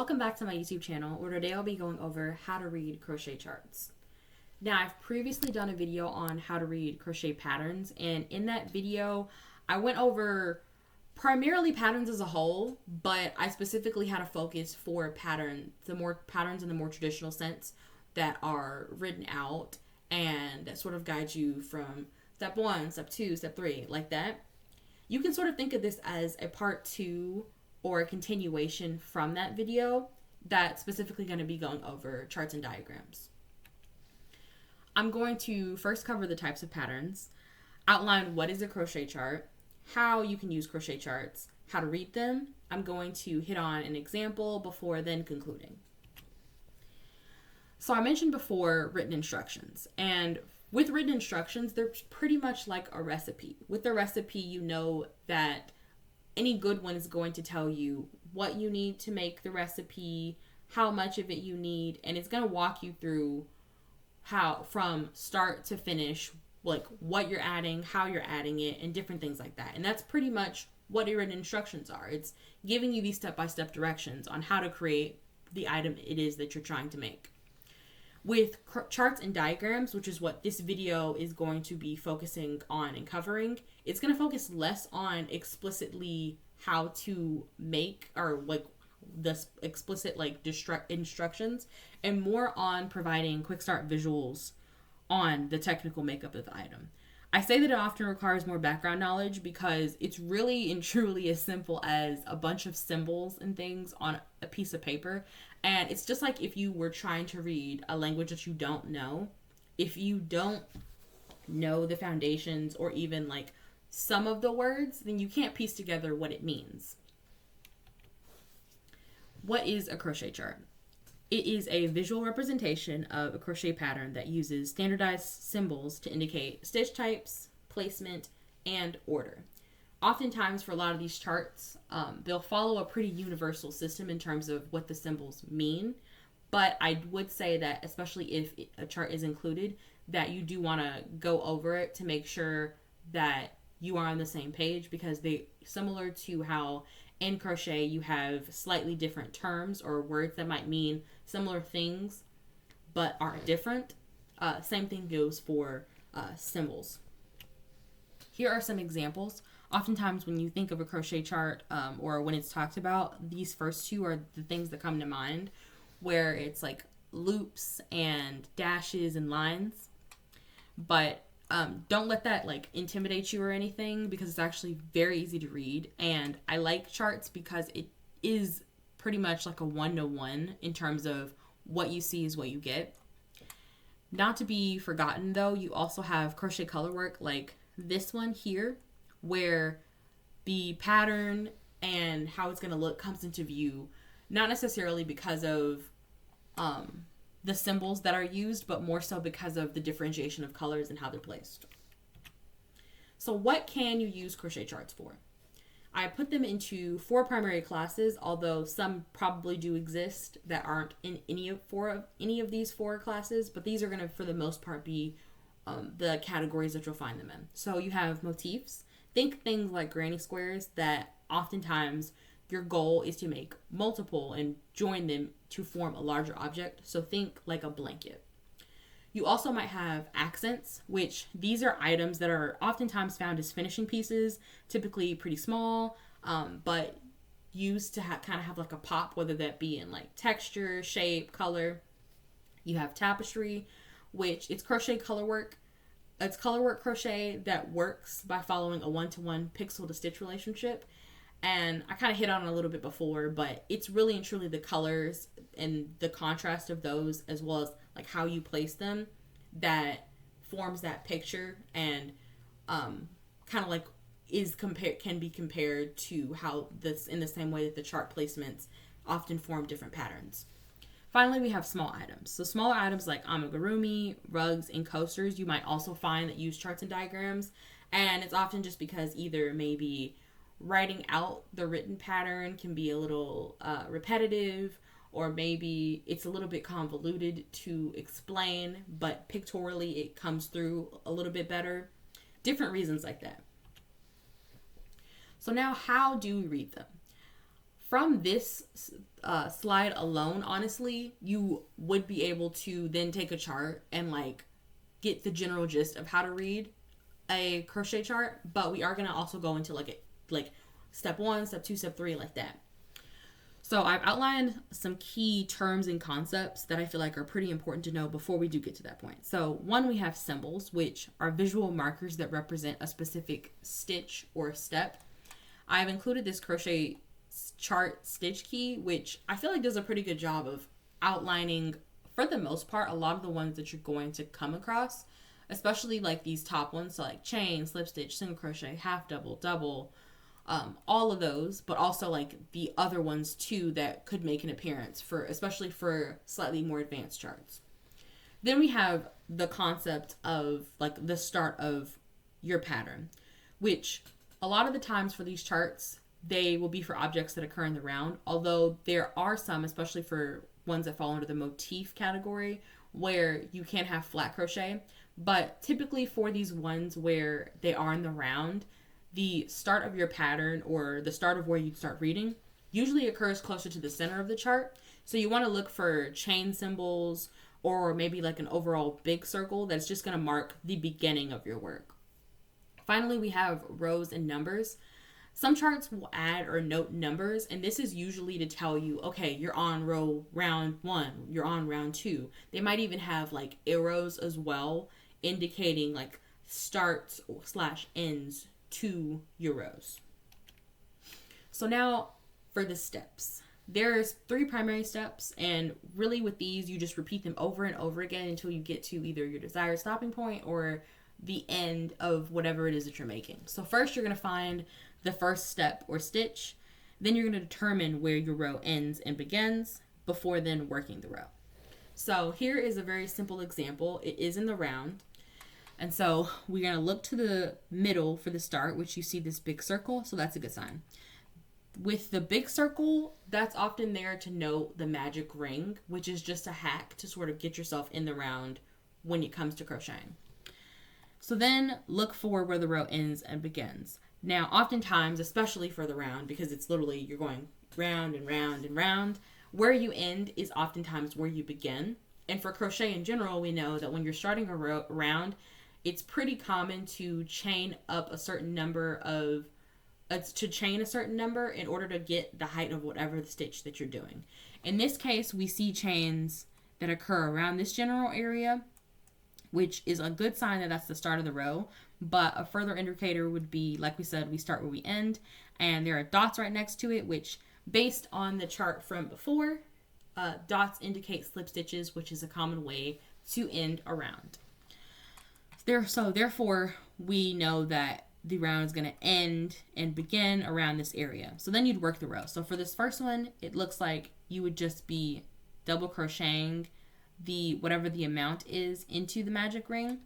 Welcome back to my YouTube channel, where today I'll be going over how to read crochet charts. Now, I've previously done a video on how to read crochet patterns, and in that video I went over primarily patterns as a whole, but I specifically had a focus for the more patterns in the more traditional sense that are written out and that sort of guide you from step 1, step 2, step 3, like that. You can sort of think of this as a part 2 or a continuation from that video that's specifically going to be going over charts and diagrams. I'm going to first cover the types of patterns, outline what is a crochet chart, how you can use crochet charts, how to read them. I'm going to hit on an example before then concluding. So I mentioned before written instructions, and with written instructions, they're pretty much like a recipe. With the recipe, you know that any good one is going to tell you what you need to make the recipe, how much of it you need, and it's going to walk you through how from start to finish, like what you're adding, how you're adding it, and different things like that. And that's pretty much what written instructions are. It's giving you these step-by-step directions on how to create the item it is that you're trying to make. With charts and diagrams, which is what this video is going to be focusing on and covering, it's going to focus less on explicitly how to make or like the explicit like instructions and more on providing quick start visuals on the technical makeup of the item. I say that it often requires more background knowledge because it's really and truly as simple as a bunch of symbols and things on a piece of paper. And it's just like if you were trying to read a language that you don't know. If you don't know the foundations or even like some of the words, then you can't piece together what it means. What is a crochet chart? It is a visual representation of a crochet pattern that uses standardized symbols to indicate stitch types, placement, and order. Oftentimes for a lot of these charts, they'll follow a pretty universal system in terms of what the symbols mean. But I would say that especially if a chart is included, that you do want to go over it to make sure that you are on the same page, because they similar to how in crochet you have slightly different terms or words that might mean similar things but are different. Same thing goes for symbols. Here are some examples. Oftentimes when you think of a crochet chart or when it's talked about, these first two are the things that come to mind, where it's like loops and dashes and lines. But don't let that like intimidate you or anything, because it's actually very easy to read. And I like charts because it is pretty much like a one-to-one in terms of what you see is what you get. Not to be forgotten though, you also have crochet color work like this one here, where the pattern and how it's going to look comes into view, not necessarily because of the symbols that are used, but more so because of the differentiation of colors and how they're placed. So what can you use crochet charts for? I put them into 4 primary classes, although some probably do exist that aren't in any of these 4 classes, but these are going to, for the most part, be the categories that you'll find them in. So you have motifs. Think things like granny squares that oftentimes your goal is to make multiple and join them to form a larger object. So think like a blanket. You also might have accents, which these are items that are oftentimes found as finishing pieces, typically pretty small, but used to kind of have like a pop, whether that be in like texture, shape, color. You have tapestry, which it's crochet color work. It's color work crochet that works by following a one-to-one pixel to stitch relationship. And I kind of hit on it a little bit before, but it's really and truly the colors and the contrast of those, as well as like how you place them, that forms that picture, and kind of like can be compared to how this, in the same way that the chart placements often form different patterns. Finally, we have small items. So smaller items like amigurumi, rugs, and coasters, you might also find that use charts and diagrams. And it's often just because either maybe writing out the written pattern can be a little repetitive, or maybe it's a little bit convoluted to explain, but pictorially it comes through a little bit better. Different reasons like that. So now, how do we read them? from this slide alone, honestly, you would be able to then take a chart and like get the general gist of how to read a crochet chart, but we are going to also go into like step 1, step 2, step 3, like that. So I've outlined some key terms and concepts that I feel like are pretty important to know before we do get to that point. So one, we have symbols, which are visual markers that represent a specific stitch or step. I've included this crochet chart stitch key, which I feel like does a pretty good job of outlining, for the most part, a lot of the ones that you're going to come across, especially like these top ones. So like chain, slip stitch, single crochet, half double, double, all of those, but also like the other ones too that could make an appearance, for especially for slightly more advanced charts. Then we have the concept of like the start of your pattern, which a lot of the times for these charts, they will be for objects that occur in the round, although there are some, especially for ones that fall under the motif category, where you can have flat crochet. But typically for these ones where they are in the round, the start of your pattern, or the start of where you start reading, usually occurs closer to the center of the chart. So you want to look for chain symbols, or maybe like an overall big circle that's just going to mark the beginning of your work. Finally, we have rows and numbers. Some charts will add or note numbers, and this is usually to tell you, okay, you're on round 1, you're on round 2. They might even have like arrows as well, indicating like starts / ends to your rows. So now for the steps. There's 3 primary steps, and really with these, you just repeat them over and over again until you get to either your desired stopping point or the end of whatever it is that you're making. So first you're going to find the first step or stitch. Then you're going to determine where your row ends and begins before then working the row. So here is a very simple example. It is in the round. And so we're going to look to the middle for the start, which you see this big circle. So that's a good sign. With the big circle, that's often there to note the magic ring, which is just a hack to sort of get yourself in the round when it comes to crocheting. So then look for where the row ends and begins. Now, oftentimes, especially for the round, because it's literally you're going round and round and round, where you end is oftentimes where you begin. And for crochet in general, we know that when you're starting a round, it's pretty common to chain up a certain number in order to get the height of whatever the stitch that you're doing. In this case, we see chains that occur around this general area, which is a good sign that that's the start of the row. But a further indicator would be, like we said, we start where we end, and there are dots right next to it, which, based on the chart from before, dots indicate slip stitches, which is a common way to end a round. So therefore, we know that the round is going to end and begin around this area. So then you'd work the row. So for this first one, it looks like you would just be double crocheting whatever the amount is into the magic ring.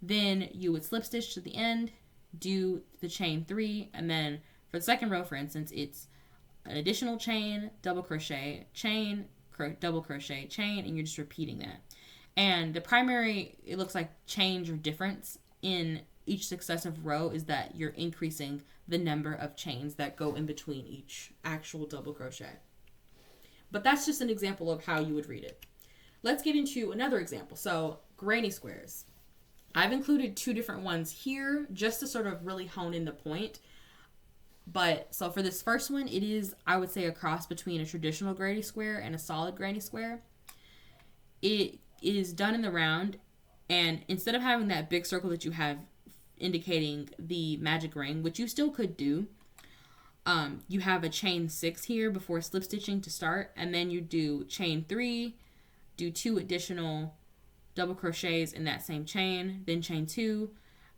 Then you would slip stitch to the end, do the chain 3, and then for the second row, for instance, it's an additional chain, double crochet, chain, double crochet, chain, and you're just repeating that. And the primary, it looks like, change or difference in each successive row is that you're increasing the number of chains that go in between each actual double crochet. But that's just an example of how you would read it. Let's get into another example. So granny squares. I've included 2 different ones here just to sort of really hone in the point. But so for this first one, it is, I would say, a cross between a traditional granny square and a solid granny square. It is done in the round, and instead of having that big circle that you have indicating the magic ring, which you still could do, you have a chain 6 here before slip stitching to start, and then you do chain 3, do 2 additional double crochets in that same chain, then chain 2,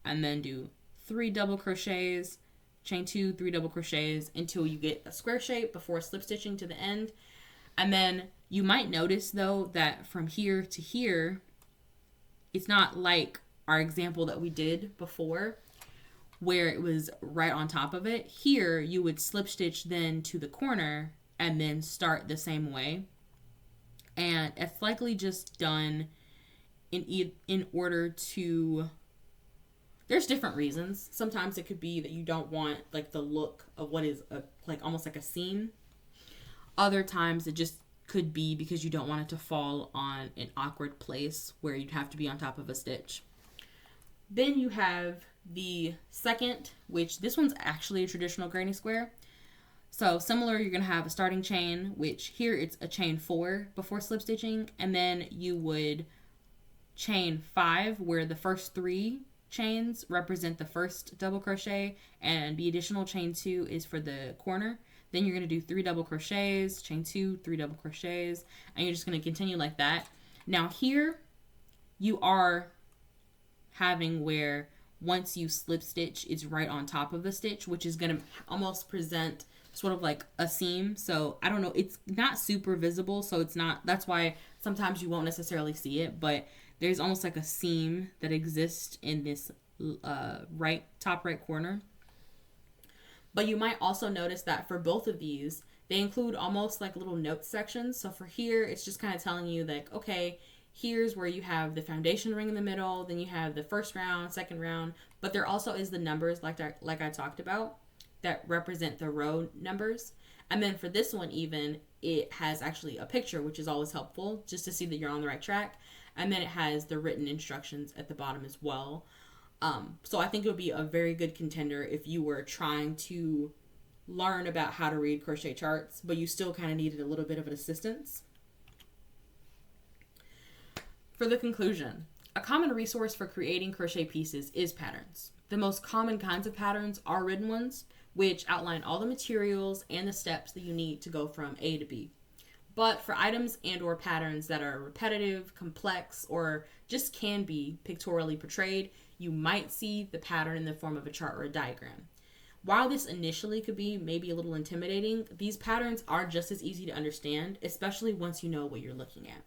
and then do 3 double crochets, chain 2, 3 double crochets until you get a square shape before slip stitching to the end. And then you might notice, though, that from here to here, it's not like our example that we did before, where it was right on top of it. Here, you would slip stitch then to the corner and then start the same way. And it's likely just done in order to... There's different reasons. Sometimes it could be that you don't want like the look of what is like almost like a seam. Other times it just could be because you don't want it to fall on an awkward place where you'd have to be on top of a stitch. Then you have the second, which this one's actually a traditional granny square. So similar, you're going to have a starting chain, which here it's a chain 4 before slip stitching, and then you would chain 5 where the first 3 chains represent the first double crochet, and the additional chain 2 is for the corner. Then you're going to do 3 double crochets, chain 2, 3 double crochets, and you're just going to continue like that. Now here you are having where once you slip stitch, it's right on top of the stitch, which is going to almost present sort of like a seam. So I don't know, it's not super visible, so it's not, that's why sometimes you won't necessarily see it, but there's almost like a seam that exists in this top right corner. But you might also notice that for both of these, they include almost like little note sections. So for here, it's just kind of telling you like, okay, here's where you have the foundation ring in the middle, then you have the first round, second round, but there also is the numbers like I talked about that represent the row numbers. And then for this one even, it has actually a picture, which is always helpful just to see that you're on the right track. And then it has the written instructions at the bottom as well. So I think it would be a very good contender if you were trying to learn about how to read crochet charts, but you still kind of needed a little bit of an assistance. For the conclusion, a common resource for creating crochet pieces is patterns. The most common kinds of patterns are written ones, which outline all the materials and the steps that you need to go from A to B. But for items and or patterns that are repetitive, complex, or just can be pictorially portrayed, you might see the pattern in the form of a chart or a diagram. While this initially could be maybe a little intimidating, these patterns are just as easy to understand, especially once you know what you're looking at.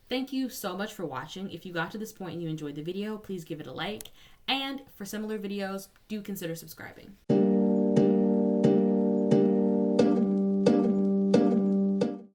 Thank you so much for watching. If you got to this point and you enjoyed the video, please give it a like. And for similar videos, do consider subscribing.